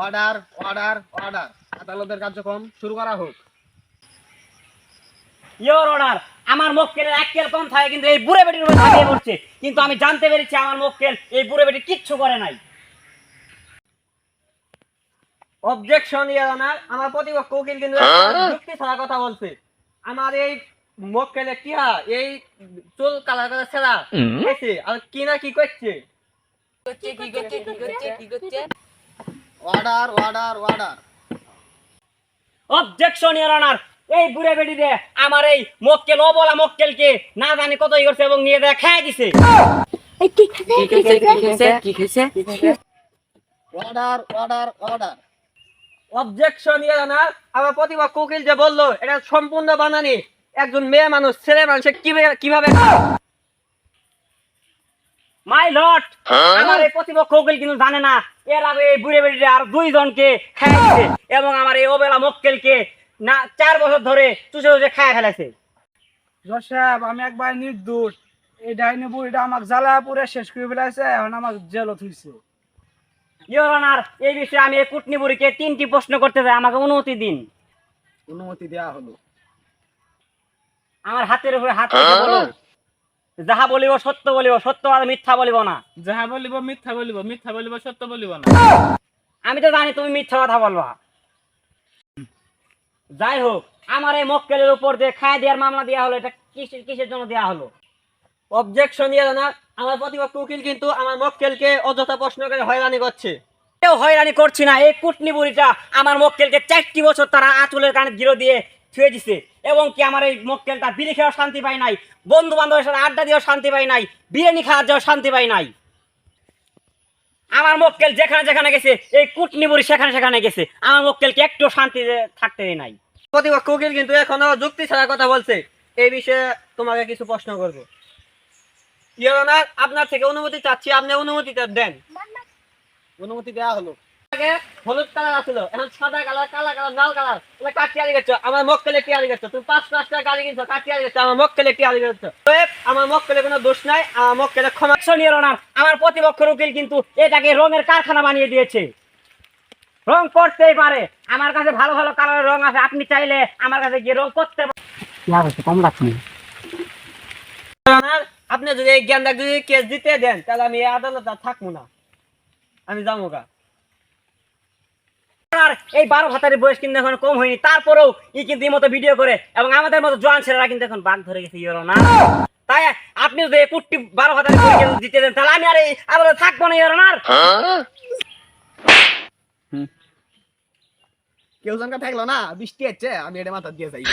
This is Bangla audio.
অর্ডার অর্ডার অর্ডার আদালতের কার্যক্রম শুরু করা হোক। Your order. আমার মক্কেলের আক্কেল কম থাকে কিন্তু এই বুড়ে বেটির উপর ঝাঁপিয়ে পড়ছে, কিন্তু আমি জানতে পেরেছি আমার মক্কেল এই বুড়ে বেটি কিচ্ছু করে নাই। অবজেকশন ইওর অনার, আমার প্রতিপক্ষ উকিল কিন্তু যুক্তি ছাড়া কথা বলছে। আমার এই মক্কেলে কি এই চুল কালার করে ছেঁড়া হয়েছে আর কি না কি করছে। Order order order. Objection your honour. এই বুড়ে বেটি রে আমার এই মক্কেল অবলা মক্কেলকে না জানি কতই করছে এবং নিয়ে দেয়া খাই দিছে। Order order order. Objection your honour, আমার প্রতিপক্ষ উকিল যে বললো এটা সম্পূর্ণ বানানি। একজন মেয়ে মানুষ ছেলে মানুষ কিভাবে মাই লর্ড, আমার এই প্রতিপক্ষ উকিল কিন্তু জানে না এর আগে এই বুড়ে বেটিটা আর দুইজনকে খাই দিছে এবং আমার এই অবলা মক্কেলকে না 4 বছর ধরে চুষে চুষে খায় ফেলেছে। জজ সাহেব, আমি একবার নির্দোষ। এই ডাইনি বুড়িটা আমাকে জ্বালা পুরে শেষ করে ফেলাইছে, এখন আমাকে জেলত হইছে। ইওর অনার, এই বিষয়ে আমি এই কুটনি বুড়িকে 3টি প্রশ্ন করতে চাই, আমাকে অনুমতি দিন। অনুমতি দেওয়া হলো। আমার হাতের উপরে হাত রেখে বলুন, যাহা বলিব সত্য বলিব, সত্য আর মিথ্যা বলিব না। যাহা বলিব মিথ্যা বলিব, মিথ্যা বলিব সত্য বলিব না। আমি তো জানি তুমি মিথ্যা কথা বলবা। যাই হোক, আমার এই মক্কেলের উপর যে খায় দেওয়ার মামলা দেওয়া হলো, এটা কিসের জন্য দেওয়া হলো? অবজেকশন ইওর অনার, আমার প্রতিপক্ষ উকিল কিন্তু আমার মক্কেলকে অযথা প্রশ্ন করে হয়রানি করছে। কেউ হয়রানি করছি না, এই কুটনি বুড়িটা আমার মক্কেলকে 4টি বছর তারা আঁচলের কানে গিরো দিয়ে ছুঁয়ে দিছে এবং কি আমার এই মক্কেলটা বিড়ি খেয়েও শান্তি পায় নাই, বন্ধু বান্ধবের সাথে আড্ডা দিয়েও শান্তি পায় নাই, বিরিয়ানি খাওয়ার যাও শান্তি পায় নাই। আমার মক্কেল যেখানে যেখানে গেছে এই কুটনি বুড়ি সেখানে সেখানে গেছে, আমার মক্কেলকে একটু শান্তিতে থাকতে দেয় নাই। প্রতিপক্ষ উকিল কিন্তু এখনো যুক্তি ছাড়া কথা বলছে। এই বিষয়ে তোমাকে কিছু প্রশ্ন করবো। ইওর অনার, আপনার থেকে অনুমতি চাচ্ছি, আপনি অনুমতিটা দেন। অনুমতি দেওয়া হলো। আগে হলুদ কালার আছিল, এখন সাদা কালার, কালা কালার, লাল কালার, তুমি কাটিয়ারি গেছো। আমার মক্কেলে টিয়ারি গেছো, তুমি 5 টাকা গাড়ি কিনছো, কাটিয়ারি গেছো, আমার মক্কেলে টিয়ারি গেছো। আমার মক্কেলে কোনো দোষ নাই, আমার মক্কেলে ক্ষমা। ইওর অনার, আমার প্রতিপক্ষের উকিল কিন্তু এটাকে রঙের কারখানা বানিয়ে দিয়েছে। রং করতেই পারে, আমার কাছে ভালো ভালো কালারের রং আছে, আপনি চাইলে আমার কাছে গিয়ে রং করতে পারেন। কম লাগছে। আপনি যদি এই জ্ঞানটা যদি কেস দিতে দেন তাহলে আমি এই আদালতে থাকবো না, আমি যাবো গা। এই 12 ভাতারের বয়স কিন্তু এখন কম হয়নি, তারপরেও ই কিন্তু এই মতো ভিডিও করে এবং আমাদের মতো জোয়ান ছেলেরা কিন্তু এখন বাঘ ধরে গেছে। ইওর অনার, তাই আপনি যদি এই পুট্টি 12 ভাতারের বয়স দিতে দেন তাহলে আমি আর এই আদালতে থাকবো না। ইওর অনার, কেউ জনকা থাকলো না, বৃষ্টি হচ্ছে, আমি এটা মাথা দিয়ে যাই।